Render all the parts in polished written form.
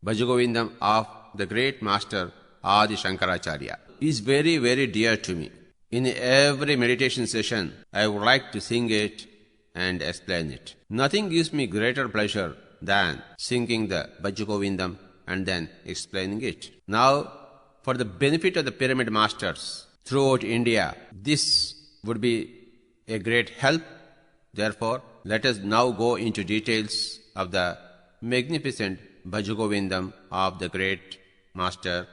Bhajagovindam of the great master Adi Shankaracharya is very, very dear to me. In every meditation session, I would like to sing it and explain it. Nothing gives me greater pleasure than singing the Bhajagovindam and then explaining it. Now, for the benefit of the pyramid masters throughout India, this would be a great help. Therefore, let us now go into details of the magnificent Bhajagovindam of the great master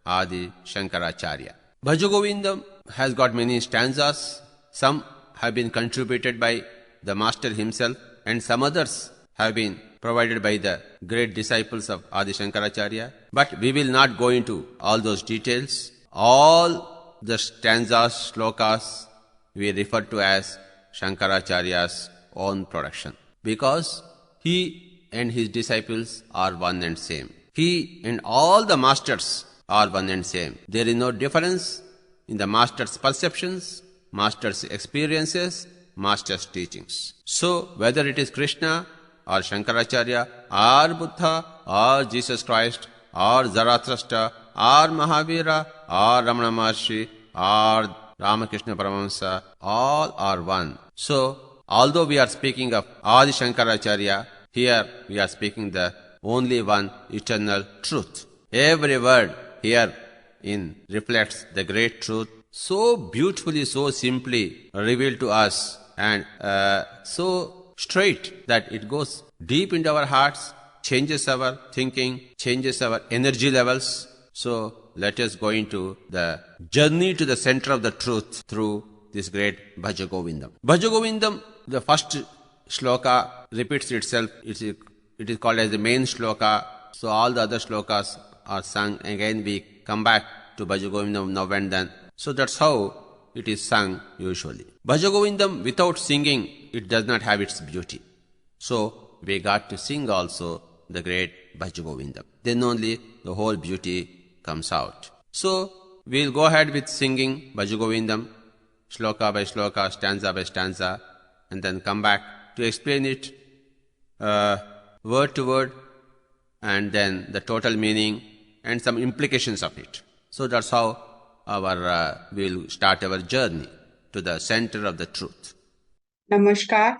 Adi Shankaracharya. Bhajagovindam has got many stanzas. Some have been contributed by the master himself, and some others have been provided by the great disciples of Adi Shankaracharya. But we will not go into all those details. All the stanzas, shlokas, we refer to as Shankaracharya's own production, because he and his disciples are one and same. He and all the masters are one and same. There is no difference in the master's perceptions, master's experiences, master's teachings. So, whether it is Krishna or Shankaracharya or Buddha or Jesus Christ or Zarathustra or Mahavira or Ramana Maharshi or Ramakrishna Paramahamsa, all are one. So, although we are speaking of Adi Shankaracharya, here we are speaking the only one eternal truth. Every word here in reflects the great truth, so beautifully, so simply revealed to us, and so straight that it goes deep into our hearts, changes our thinking, changes our energy levels. So let us go into the journey to the center of the truth through this great Bhajagovindam. Bhajagovindam, the first shloka repeats itself. It is called as the main shloka. So all the other shlokas are sung. Again we come back to Bhajagovindam now and then. So that's how it is sung usually. Bhajagovindam without singing, it does not have its beauty. So we got to sing also the great Bhajagovindam. Then only the whole beauty comes out. So we'll go ahead with singing Bhajagovindam, shloka by shloka, stanza by stanza, and then come back to explain it word to word, and then the total meaning and some implications of it. So that's how we'll start our journey to the center of the truth. नमस्कार।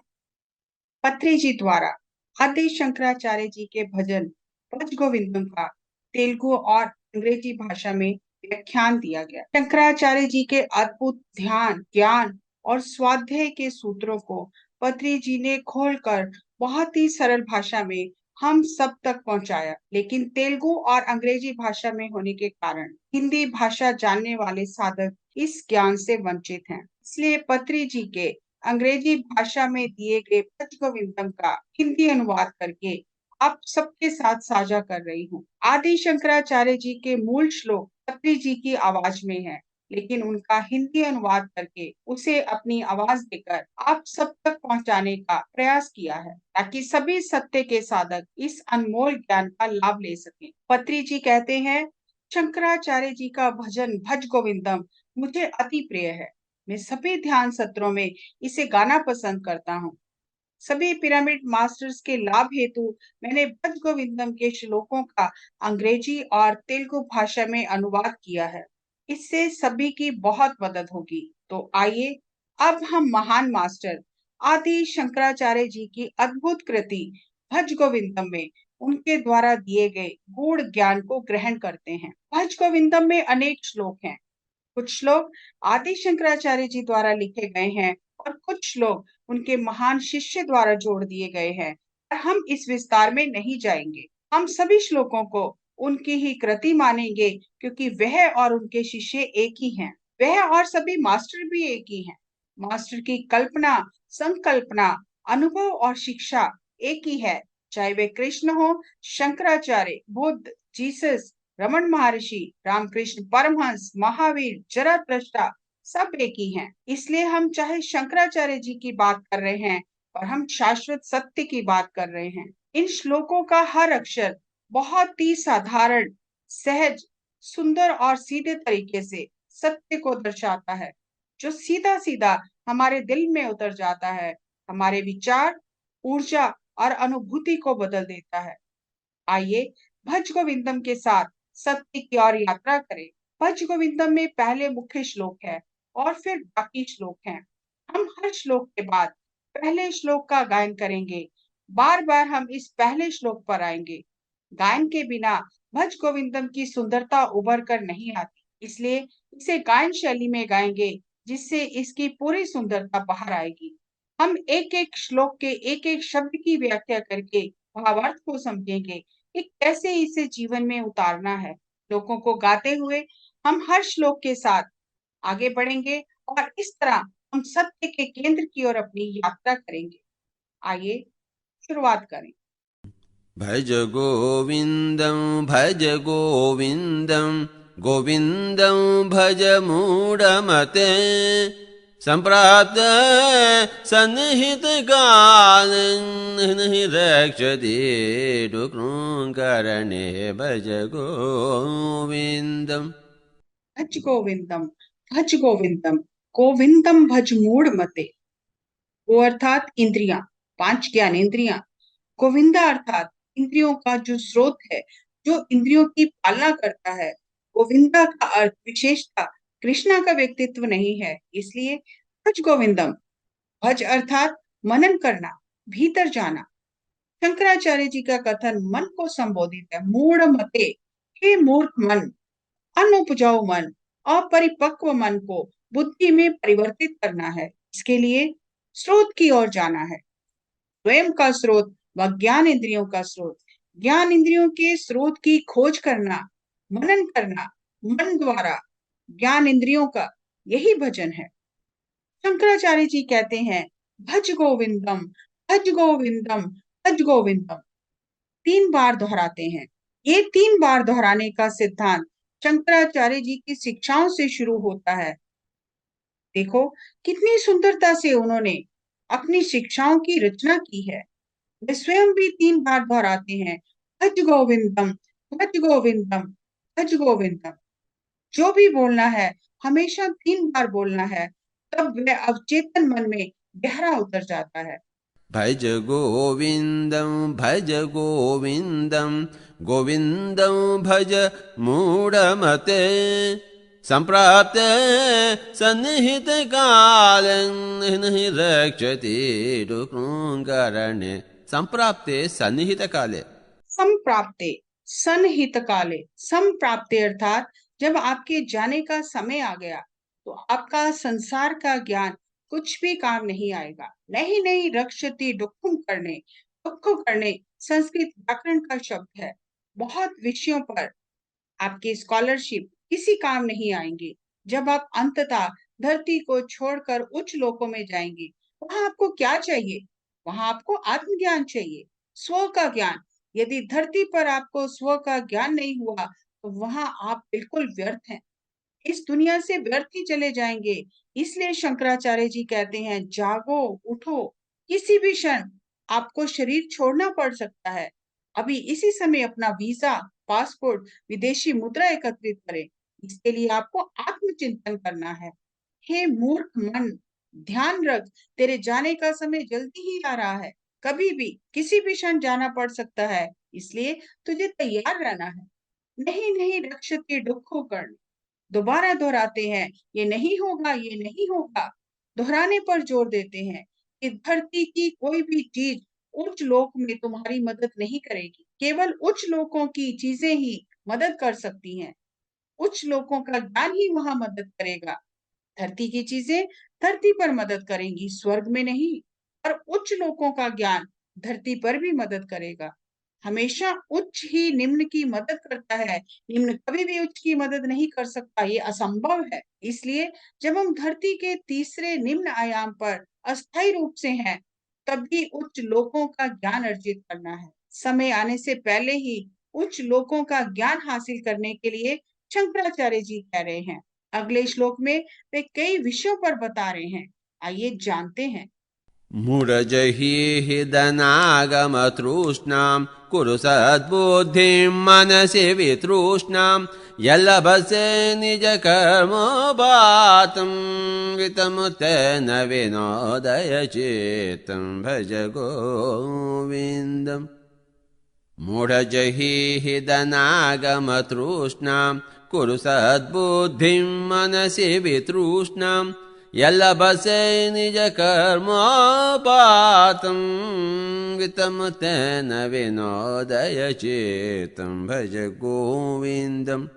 पत्री जी द्वारा आदि शंकराचार्य जी के भजन भज गोविंदम का तेलुगु और अंग्रेजी भाषा में व्याख्यान दिया गया। शंकराचार्य जी के अद्भुत ध्यान, ज्ञान और स्वाध्याय के सूत्रों को पत्री जी ने खोलकर बहुत ही सरल भाषा में हम सब तक पहुंचाया, लेकिन तेलुगु और अंग्रेजी भाषा में होने के कारण हिंदी भाषा जानने वाले साधक इस ज्ञान से वंचित हैं। इसलिए पत्री जी के अंग्रेजी भाषा में दिए गए भज गोविंदम का हिंदी अनुवाद करके आप सबके साथ साझा कर रही हूँ। आदि शंकराचार्य जी के मूल श्लोक पत्री जी की आवाज में है, लेकिन उनका हिंदी अनुवाद करके उसे अपनी आवाज देकर आप सब तक पहुंचाने का प्रयास किया है, ताकि सभी सत्य के साधक इस अनमोल ज्ञान का लाभ ले सकें। पत्री जी कहते हैं, शंकराचार्य जी का भजन भज गोविंदम मुझे अति प्रिय है। मैं सभी ध्यान सत्रों में इसे गाना पसंद करता हूँ। सभी पिरामिड मास्टर्स के लाभ हेतु मैंने भज गोविंदम के श्लोकों का अंग्रेजी और तेलुगु भाषा में अनुवाद किया है। इससे सभी की बहुत मदद होगी। तो आइए अब हम महान मास्टर आदि शंकराचार्य जी की अद्भुत कृति भज गोविंदम में उनके द्वारा दिए गए गूढ़ ज्ञान को ग्रहण करते हैं। भज गोविंदम में अनेक श्लोक हैं। कुछ श्लोक आदि शंकराचार्य जी द्वारा लिखे गए हैं और कुछ श्लोक उनके महान शिष्य द्वारा जोड़ दिए गए हैं, और हम इस विस्तार में नहीं जाएंगे। हम सभी श्लोकों को उनकी ही कृति मानेंगे, क्योंकि वह और उनके शिष्य एक ही हैं। वह और सभी मास्टर भी एक ही हैं। मास्टर की कल्पना, संकल्पना, अनुभव और शिक्षा एक ही है, चाहे वे कृष्ण हो, शंकराचार्य, बुद्ध, जीसस, रमन महर्षि, रामकृष्ण परमहंस, महावीर, जरथुस्त्र, सब एक ही हैं। इसलिए हम चाहे शंकराचार्य जी की बात कर रहे हैं और हम शाश्वत सत्य की बात कर रहे हैं। इन श्लोकों का हर अक्षर बहुत ही साधारण, सहज, सुंदर और सीधे तरीके से सत्य को दर्शाता है, जो सीधा सीधा हमारे दिल में उतर जाता है, हमारे विचार, ऊर्जा और अनुभूति को बदल देता है। आइए भज गोविंदम के साथ सत्य की ओर यात्रा करें। भज गोविंदम में पहले मुख्य श्लोक है और फिर बाकी श्लोक हैं। हम हर श्लोक के बाद पहले श्लोक का गायन करेंगे। बार बार हम इस पहले श्लोक पर आएंगे। गायन के बिना भज गोविंदम की सुंदरता उभर कर नहीं आती, इसलिए इसे गायन शैली में गाएंगे जिससे इसकी पूरी सुंदरता बाहर आएगी। हम एक एक श्लोक के एक एक शब्द की व्याख्या करके भावार्थ को समझेंगे कि कैसे इसे जीवन में उतारना है। श्लोकों को गाते हुए हम हर श्लोक के साथ आगे बढ़ेंगे और इस तरह हम सत्य के केंद्र की ओर अपनी यात्रा करेंगे। आइए शुरुआत करें। भज गोविन्दं भज गोविन्दं गोविन्दं भज मूढमते सम्प्राप्त सन्निहितकालं हि रक्षति डुक्रुङ्करणे भज गोविन्दम्। भज गोविंदम भज गोविंदम गोविंदम भज मूढ़ मते। गो अर्थात इंद्रियां, 5 ज्ञानेंद्रियां। गोविंदा अर्थात इंद्रियों का जो स्रोत है, जो इंद्रियों की पालना करता है। गोविंदा का अर्थ विशेषता कृष्णा का व्यक्तित्व नहीं है, इसलिए भज गोविंदम। भज अर्थात मनन करना, भीतर जाना। शंकराचार्य जी का कथन मन को संबोधित है। मूढ़ मते, हे मूर्ख मन, अनुपजाऊ मन, अपरिपक्व मन को बुद्धि में परिवर्तित करना है। इसके लिए स्रोत की ओर जाना है। स्वयं का स्रोत व ज्ञान इंद्रियों का स्रोत। ज्ञान इंद्रियों के स्रोत की खोज करना, मनन करना मन द्वारा ज्ञान इंद्रियों का, यही भजन है। शंकराचार्य जी कहते हैं भज गोविंदम भज गोविंदम भज गोविंदम, 3 बार दोहराते हैं। ये 3 बार दोहराने का सिद्धांत शंकराचार्य जी की शिक्षाओं से शुरू होता है। देखो कितनी सुंदरता से उन्होंने अपनी शिक्षाओं की रचना की है। वे स्वयं भी 3 बार दोहराते हैं भज गोविंदम भज गोविंदम भज गोविंदम। जो भी बोलना है हमेशा 3 बार बोलना है, तब वह अवचेतन मन में गहरा उतर जाता है। भज गोविन्दं भज गोविन्दं गोविन्दं भज मूढमते सम्प्राप्त सन्निहितकालं हि रक्षति डुक्रुङ्करणे। सम्प्राप्ते सन्निहितकाले। संप्राप्ते सनहित काले। संप्राप्ते अर्थात जब आपके जाने का समय आ गया तो आपका संसार का ज्ञान कुछ भी काम नहीं आएगा। नहीं नहीं रक्षति दुखम करने। दुख करने संस्कृत व्याकरण का शब्द है। बहुत विषयों पर आपकी स्कॉलरशिप किसी काम नहीं आएंगे। जब आप अंततः धरती को छोड़कर उच्च लोकों में जाएंगे, वहां आपको क्या चाहिए? वहां आपको आत्मज्ञान चाहिए, स्व का ज्ञान। यदि धरती पर आपको स्व का ज्ञान नहीं हुआ तो वहां आप बिल्कुल व्यर्थ हैं, इस दुनिया से व्यर्थ ही चले जाएंगे। इसलिए शंकराचार्य जी कहते हैं जागो, उठो। किसी भी क्षण आपको शरीर छोड़ना पड़ सकता है। अभी इसी समय अपना वीजा, पासपोर्ट, विदेशी मुद्रा एकत्रित करें। इसके लिए आपको आत्मचिंतन करना है। हे मूर्ख मन, ध्यान रख, तेरे जाने का समय जल्दी ही आ रहा है। कभी भी किसी भी क्षण जाना पड़ सकता है, इसलिए तुझे तैयार रहना है। नहीं नहीं रक्षति दुखों कर्ण। दोबारा दोहराते हैं, ये नहीं होगा, ये नहीं होगा। दोहराने पर जोर देते हैं कि धरती की कोई भी चीज उच्च लोक में तुम्हारी मदद नहीं करेगी। केवल उच्च लोकों की चीजें ही मदद कर सकती हैं। उच्च लोकों का ज्ञान ही वहां मदद करेगा। धरती की चीजें धरती पर मदद करेंगी, स्वर्ग में नहीं। और उच्च लोकों का ज्ञान धरती पर भी मदद करेगा। हमेशा उच्च ही निम्न की मदद करता है, निम्न कभी भी उच्च की मदद नहीं कर सकता, ये असंभव है। इसलिए जब हम धरती के तीसरे निम्न आयाम पर अस्थायी रूप से हैं, तब भी उच्च लोकों का ज्ञान अर्जित करना है। समय आने से पहले ही उच्च लोकों का ज्ञान हासिल करने के लिए शंकराचार्य जी कह रहे हैं। अगले श्लोक में वे कई विषयों पर बता रहे हैं। आइए जानते हैं। मुरजहि दनागमतृष्णां कुरु सद्बुद्धिं मनसि वितृष्णां यल्लभसे निजकर्मोपातं वितमुत्तेन विनोदय चित्तं भज गोविन्दम्। मूढजहि धनागमतृष्णां कुरु सद्बुद्धिं मनसि वितृष्णां यल्लभसे निजकर्मोपातं वितं तेन विनोदय चेतं भज गोविन्दम्।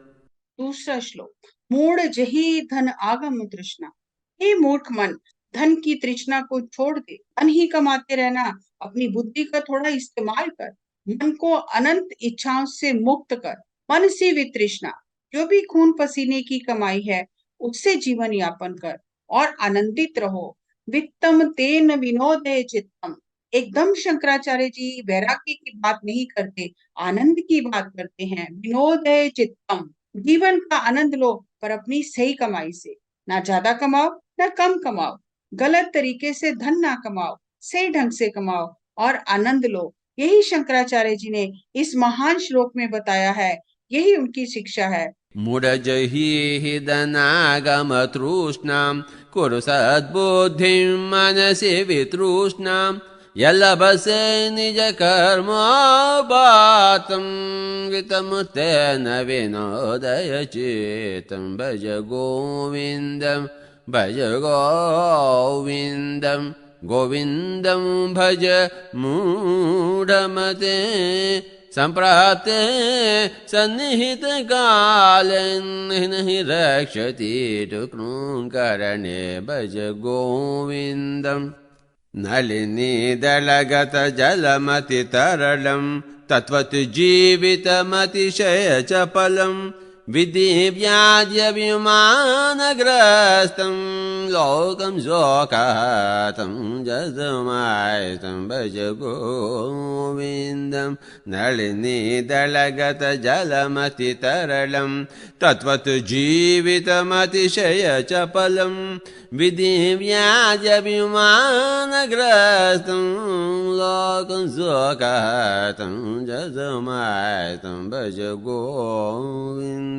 दूसरा श्लोक। मूढ़ जहि धन आगम तृष्णा। हे मूर्ख मन, धन की तृष्णा को छोड़ दे, धन ही कमाते रहना, अपनी बुद्धि का थोड़ा इस्तेमाल कर, मन को अनंत इच्छाओं से मुक्त कर, मन से वितृष्णा, जो भी खून पसीने की कमाई है उससे जीवन यापन कर और आनंदित रहो। वित्तम तेन विनोदय चित्तम। एकदम शंकराचार्य जी वैराग्य की बात नहीं करते, आनंद की बात करते हैं। विनोदय चित्तम, जीवन का आनंद लो पर अपनी सही कमाई से। ना ज्यादा कमाओ ना कम कमाओ, गलत तरीके से धन ना कमाओ, सही ढंग से कमाओ और आनंद लो। यही शंकराचार्य जी ने इस महान श्लोक में बताया है, यही उनकी शिक्षा है। मूढजहि धनागमतृष्णां कुरु सद्बुद्धिं मनसि वितृष्णां यल्लभसे निजकर्मोपातं वितं तेन विनोदय चेतं भज गोविन्दं भज गोविन्दं गोविन्दं भज मूढमते सम्प्राप्ते सन्निहित काले नहि रक्षति टुक्नुकरणे भज गोविन्दम्। नलिनी दलगत जलमति तरलं तत्वत् जीवितमतिशय चपलं विधि व्याज्य विमानग्रस्तं लोकं शोकातं जसमायतं भज गोविन्दं। नलिनी दलगत जलमति तरलं तत्वत् जीवितमतिशय चपलं विधि व्याज्य विमानग्रस्तं लोकं शोकातं जसमायतं भज गोविन्दम्।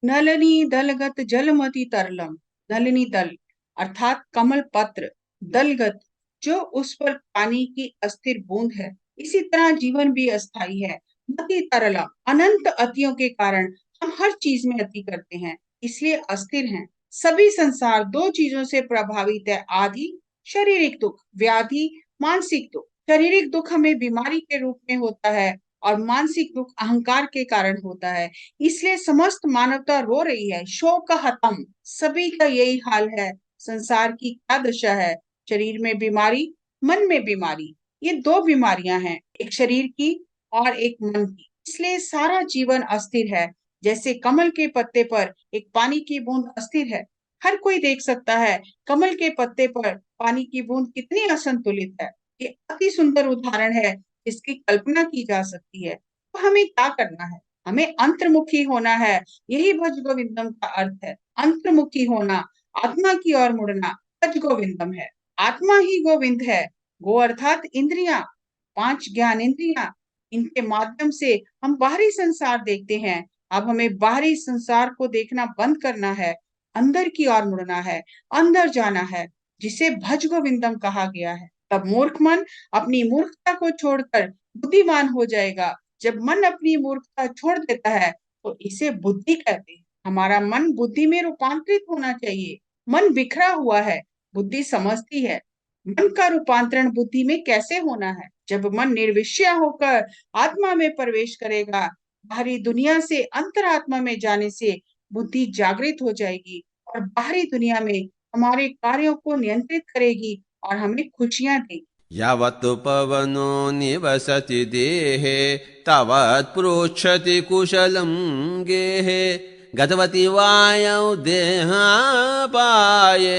नलिनी दलगत जलमति तरलम। नलिनी दल अर्थात कमल पत्र, दलगत जो उस पर पानी की अस्थिर बूंद है, इसी तरह जीवन भी अस्थाई है। मति तरलम, अनंत अतियों के कारण हम हर चीज में अति करते हैं, इसलिए अस्थिर हैं। सभी संसार दो चीजों से प्रभावित है, आदि शारीरिक दुख, व्याधि मानसिक दुख। शारीरिक दुख हमें बीमारी के रूप में होता है और मानसिक दुख अहंकार के कारण होता है। इसलिए समस्त मानवता रो रही है, शोक हतम, सभी का यही हाल है। संसार की क्या दशा है, शरीर में बीमारी, मन में बीमारी, ये दो बीमारियां हैं, एक शरीर की और एक मन की। इसलिए सारा जीवन अस्थिर है। जैसे कमल के पत्ते पर एक पानी की बूंद अस्थिर है, हर कोई देख सकता है कमल के पत्ते पर पानी की बूंद कितनी असंतुलित है। ये अति सुंदर उदाहरण है, इसकी कल्पना की जा सकती है। तो हमें क्या करना है, हमें अंतर्मुखी होना है। यही भज गोविंदम का अर्थ है, अंतर्मुखी होना, आत्मा की ओर मुड़ना भज गोविंदम है। आत्मा ही गोविंद है। गो अर्थात इंद्रियां, पांच ज्ञान इंद्रियां, इनके माध्यम से हम बाहरी संसार देखते हैं। अब हमें बाहरी संसार को देखना बंद करना है, अंदर की ओर मुड़ना है, अंदर जाना है, जिसे भज गोविंदम कहा गया है। तब मूर्ख मन अपनी मूर्खता को छोड़कर बुद्धिमान हो जाएगा। जब मन अपनी मूर्खता छोड़ देता है तो इसे बुद्धि कहते हैं। हमारा मन बुद्धि में रूपांतरित होना चाहिए। मन बिखरा हुआ है, बुद्धि समझती है। मन का रूपांतरण बुद्धि में कैसे होना है, जब मन निर्विषय होकर आत्मा में प्रवेश करेगा। बाहरी दुनिया से अंतरात्मा में जाने से बुद्धि जागृत हो जाएगी और बाहरी दुनिया में हमारे कार्यों को नियंत्रित करेगी और हमें खुशियां देगी। यावत् पवनो निवसति देहे तावत् पृच्छति कुशलं गेहे गतवति वायौ देहापाये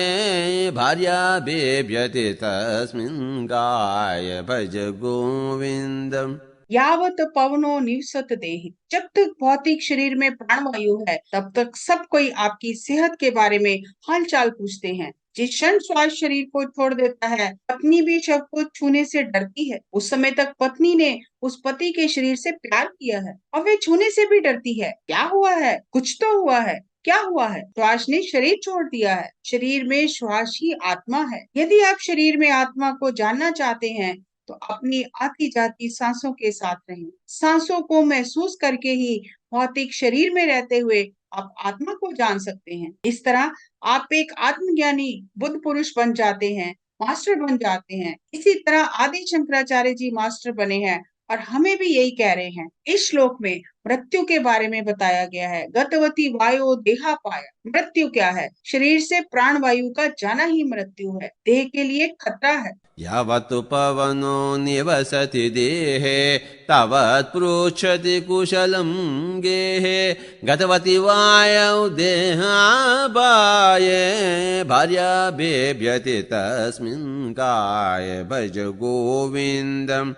भार्या बिभ्यति तस्मिन् गाय भज गोविन्दम्। यावत पवनो निवसत देहि, जब तक भौतिक शरीर में प्राणवायु है तब तक सब कोई आपकी सेहत के बारे में हालचाल पूछते हैं। जिस क्षण श्वास शरीर को छोड़ देता है, पत्नी भी शव को छूने से डरती है। उस समय तक पत्नी ने उस पति के शरीर से प्यार किया है और वे छूने से भी डरती है। क्या हुआ है, कुछ तो हुआ है। क्या हुआ है, श्वास ने शरीर छोड़ दिया है। शरीर में श्वास ही आत्मा है। यदि आप शरीर में आत्मा को जानना चाहते हैं तो अपनी आती जाती सांसों के साथ रहें। सांसों को महसूस करके ही भौतिक शरीर में रहते हुए आप आत्मा को जान सकते हैं। इस तरह आप एक आत्मज्ञानी बुद्ध पुरुष बन जाते हैं, मास्टर बन जाते हैं। इसी तरह आदि शंकराचार्य जी मास्टर बने हैं और हमें भी यही कह रहे हैं। इस श्लोक में मृत्यु के बारे में बताया गया है। गतवती वायो देहा पाया। मृत्यु क्या है? शरीर से प्राण वायु का जाना ही मृत्यु है। देह के लिए खतरा है। यावत् पवनो निवसति देहे तावत् पृच्छति कुशलं गेहे गतवति वायौ देहापाये भार्या बेभ्यति तस्मिन् काये भज गोविन्दम्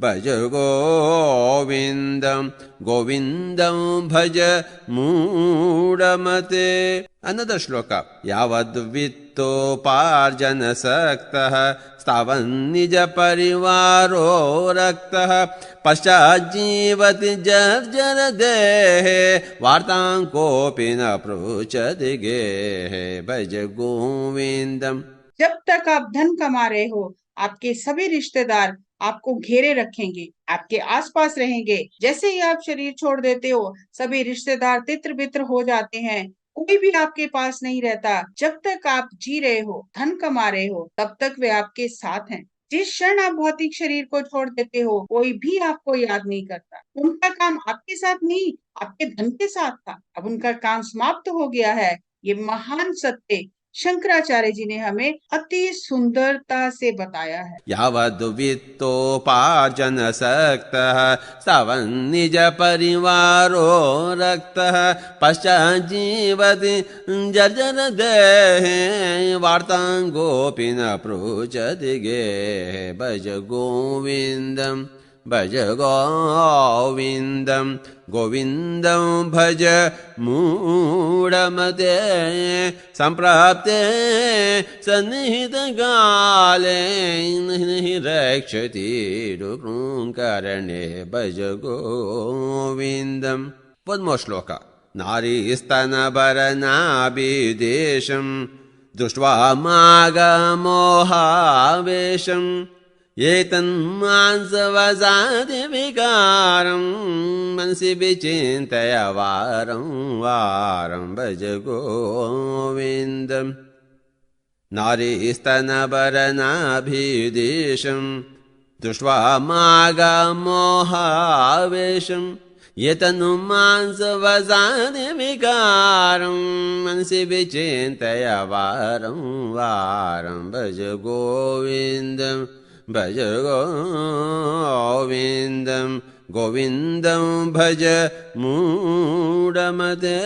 भज गोविन्दम् गोविन्दं भज मूढमते। Another shloka. Yavad vittoparjanasaktaha stavanija parivaro raktah paschajivati jarjara dehe vartan kopi na pruchati gehe bhaj govindam। जब तक आप धन कमा रहे हो, आपके सभी रिश्तेदार आपको घेरे रखेंगे, आपके आसपास रहेंगे। जैसे ही आप शरीर छोड़ देते हो, सभी रिश्तेदार तित्र बित्र हो जाते हैं। कोई भी आपके पास नहीं रहता। जब तक आप जी रहे हो, धन कमा रहे हो, तब तक वे आपके साथ हैं। जिस क्षण आप भौतिक शरीर को छोड़ देते हो, कोई भी आपको याद नहीं करता। उनका काम आपके साथ नहीं, आपके धन के साथ था। अब उनका काम समाप्त हो गया है। ये महान सत्य शंकराचार्य जी ने हमें अति सुंदरता से बताया है। यावद् वित्तोपार्जनसक्तः स्तवन्निज परिवारो रक्तः पश्चाज्जीवति जर्जर देहे वार्तां गोपी न पृच्छति गेहे भज गोविन्दम् भज गोविन्दम् गोविन्दं भज मूढमते सम्प्राप्ते सन्निहितकाले नहि रक्षति रुकृङ्करणे भज गोविन्दम्। One more shloka. नारीस्तनभरनाभिदेशं दृष्ट्वा मागमोहावेशम् एतन्मांसवसादि विकारं मनसि विचिन्तय वारं वारं भज गोविन्दम्। नारीस्तनभरनाभिदेशं दृष्ट्वा मागमोहावेशम् एतन्मांसवसादि विकारं मनसि विचिन्तय वारं वारं भज गोविन्दम् भज गोविन्दम् गोविन्दं भज मूढमते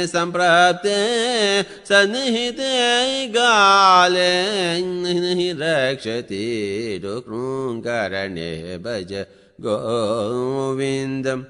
सम्प्राप्ते सन्निहिते काले नहि रक्षति रुकृङ्करणे भज गोविन्दम्।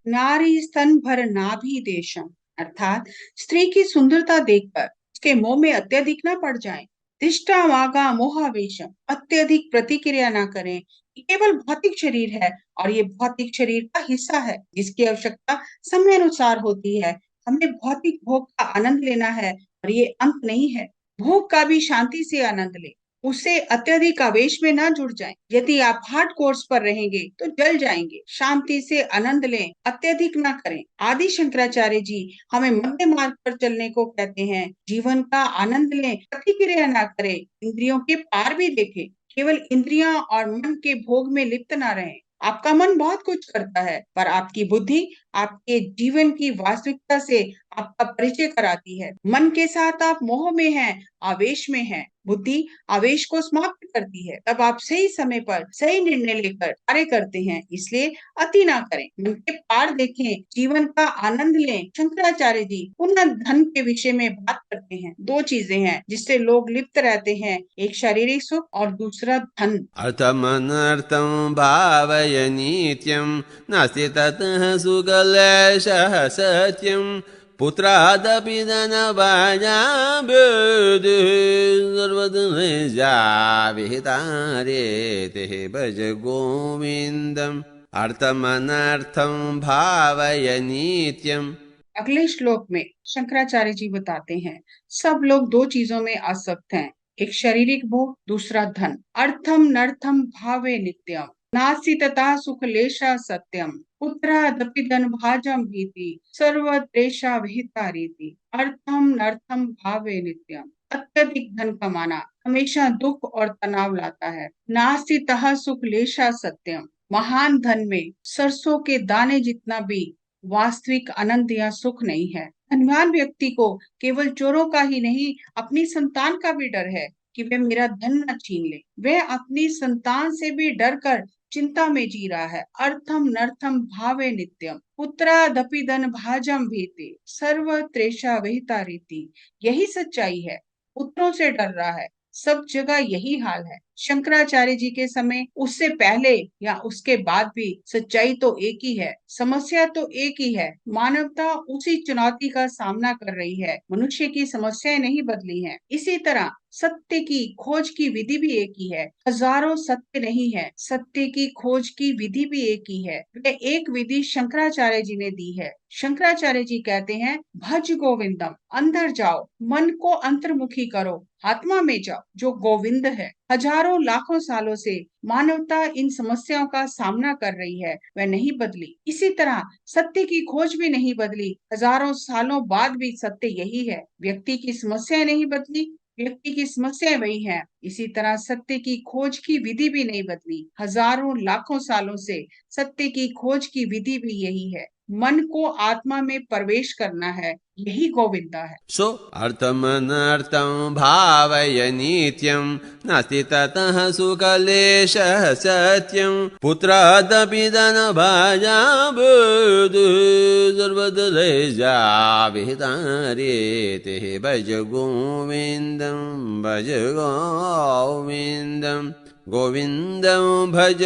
नारी स्तन भर नाभि देशम अर्थात स्त्री की सुंदरता देखकर उसके मोह में अत्यधिक न पड़ जाएं। तिष्ठा वागा मोहावेशम अत्यधिक प्रतिक्रिया न करें। ये केवल भौतिक शरीर है और ये भौतिक शरीर का हिस्सा है जिसकी आवश्यकता समय अनुसार होती है। हमें भौतिक भोग का आनंद लेना है और ये अंत नहीं है। भोग का भी शांति से आनंद ले, उससे अत्यधिक आवेश में ना जुड़ जाएं। यदि आप हार्ड कोर्स पर रहेंगे तो जल जाएंगे। शांति से आनंद लें, अत्यधिक ना करें। आदि शंकराचार्य जी हमें मध्य मार्ग पर चलने को कहते हैं। जीवन का आनंद लें, प्रतिक्रिया ना करें, इंद्रियों के पार भी देखें। केवल इंद्रियां और मन के भोग में लिप्त ना रहें। आपका मन बहुत कुछ करता है, पर आपकी बुद्धि आपके जीवन की वास्तविकता से आपका परिचय कराती है। मन के साथ आप मोह में हैं, आवेश में हैं। बुद्धि आवेश को समाप्त करती है। तब आप सही समय पर सही निर्णय लेकर कार्य करते हैं। इसलिए अति ना करें, मन के पार देखें, जीवन का आनंद लें। शंकराचार्य जी पुनः धन के विषय में बात करते हैं। दो चीजें हैं जिससे लोग लिप्त रहते हैं, एक शारीरिक सुख और दूसरा धन। अर्थमनर्थं भावय नित्यं नास्ति ततः सुखलेशः सत्यम् पुत्रादपि धनभाजाभिवृद्धिः सर्वधनजाविहितारेते भज गोविन्दम्। अर्थमनर्थं भावय नित्यम्। अगले श्लोक में शंकराचार्य जी बताते हैं सब लोग दो चीजों में आसक्त हैं, एक शारीरिक भोग, दूसरा धन। अर्थम नर्थम भावे नित्यम नास्ति तथा सुखलेशा सत्यम पुत्रादपि धन भाजम भीति सर्वत्रेषा विहिता रीति। अर्थम नर्थम भावे नित्यम। अत्यधिक धन कमाना हमेशा दुख और तनाव लाता है। नास्ति तः सुख लेशा सत्यम। महान धन में सरसों के दाने जितना भी वास्तविक आनंद या सुख नहीं है। धनवान व्यक्ति को केवल चोरों का ही नहीं, अपनी संतान का भी डर है कि वे मेरा धन न छीन ले। वह अपनी संतान से भी डर कर चिंता में जी रहा है। अर्थम नर्थम भावे नित्यम पुत्रादपि धन भाजम भीति सर्व त्रेषा विहिता रीति। यही सच्चाई है। पुत्रों से डर रहा है, सब जगह यही हाल है। शंकराचार्य जी के समय, उससे पहले या उसके बाद भी सच्चाई तो एक ही है, समस्या तो एक ही है। मानवता उसी चुनौती का सामना कर रही है। मनुष्य की समस्याएं नहीं बदली हैं। इसी तरह सत्य की खोज की विधि भी एक ही है। हजारों सत्य नहीं है, सत्य की खोज की विधि भी एक ही है। वह एक विधि शंकराचार्य जी ने दी है। शंकराचार्य जी कहते हैं, भज गोविंदम, अंदर जाओ, मन को अंतर्मुखी करो, आत्मा में जाओ जो गोविंद है। हजारों लाखों सालों से मानवता इन समस्याओं का सामना कर रही है, वह नहीं बदली। इसी तरह सत्य की खोज भी नहीं बदली। हजारों सालों बाद भी सत्य यही है। व्यक्ति की समस्याएं नहीं बदली, व्यक्ति की समस्याएं वही है। इसी तरह सत्य की खोज की विधि भी नहीं बदली। हजारों लाखों सालों से सत्य की खोज की विधि भी यही है। मन को आत्मा में प्रवेश करना है, यही गोविंदा है। So, अर्थमनर्थं भावय नित्यं नास्ति ततः सुकलेशः सत्यं पुत्रादपि धनभाजा बुद्धि सर्वदलेजा विहितारेतिः भज गोविन्दं भज गोविन्दम् गोविन्दं भज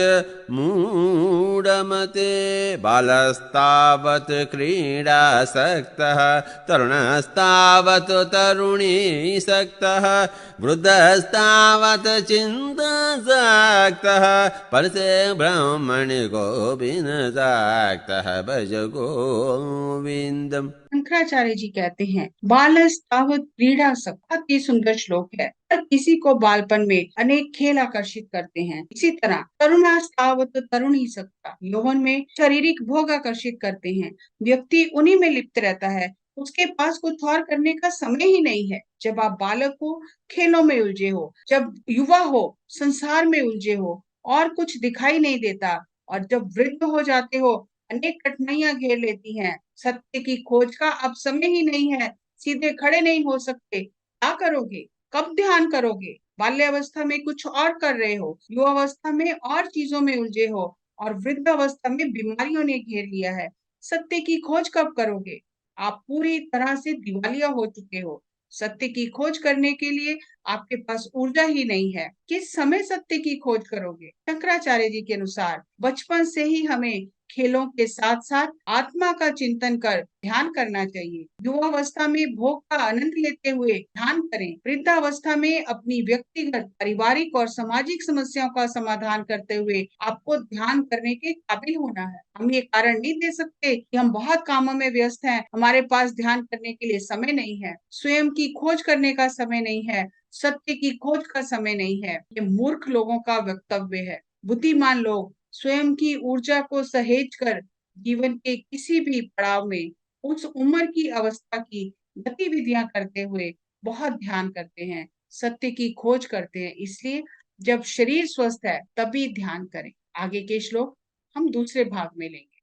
मूढमते बालस्तावत् क्रीडासक्तः तरुणस्तावत् तरुणीसक्तः वृद्धस्तावत् चिन्तासक्तः परसे ब्रह्मणि गोविन्दसक्तः भज गोविन्दम्। शंकराचार्य जी कहते हैं, बालस तावत क्रीड़ा सक। अति सुंदर श्लोक है। हर किसी को बालपन में अनेक खेल आकर्षित करते हैं। इसी तरह तरुणास्तावत तरुण ही सकता, यौवन में शारीरिक भोग आकर्षित करते हैं। व्यक्ति उन्हीं में लिप्त रहता है, उसके पास कुछ और करने का समय ही नहीं है। जब आप बालक हो, खेलों में उलझे हो, जब युवा हो, संसार में उलझे हो और कुछ दिखाई नहीं देता, और जब वृद्ध हो जाते हो, अनेक कठिनाइयां घेर लेती हैं। सत्य की खोज का अब समय ही नहीं है। सीधे खड़े नहीं हो सकते, क्या करोगे, कब ध्यान करोगे? बाल्यावस्था में कुछ और कर रहे हो, युवावस्था में और चीजों में उलझे हो, और वृद्धावस्था में बीमारियों ने घेर लिया है। सत्य की खोज कब करोगे? आप पूरी तरह से दिवालिया हो चुके हो। सत्य की खोज करने के लिए आपके पास ऊर्जा ही नहीं है। किस समय सत्य की खोज करोगे? शंकराचार्य जी के अनुसार बचपन से ही हमें खेलों के साथ साथ आत्मा का चिंतन कर ध्यान करना चाहिए। युवावस्था में भोग का आनंद लेते हुए ध्यान करें। वृद्धावस्था में अपनी व्यक्तिगत, पारिवारिक और सामाजिक समस्याओं का समाधान करते हुए आपको ध्यान करने के काबिल होना है। हम ये कारण नहीं दे सकते कि हम बहुत कामों में व्यस्त हैं, हमारे पास ध्यान करने के लिए समय नहीं है, स्वयं की खोज करने का समय नहीं है, सत्य की खोज का समय नहीं है। ये मूर्ख लोगों का वक्तव्य है। बुद्धिमान लोग स्वयं की ऊर्जा को सहेज कर जीवन के किसी भी पड़ाव में उस उम्र की अवस्था की गतिविधियां करते हुए बहुत ध्यान करते हैं, सत्य की खोज करते हैं। इसलिए जब शरीर स्वस्थ है तभी ध्यान करें। आगे के श्लोक हम दूसरे भाग में लेंगे।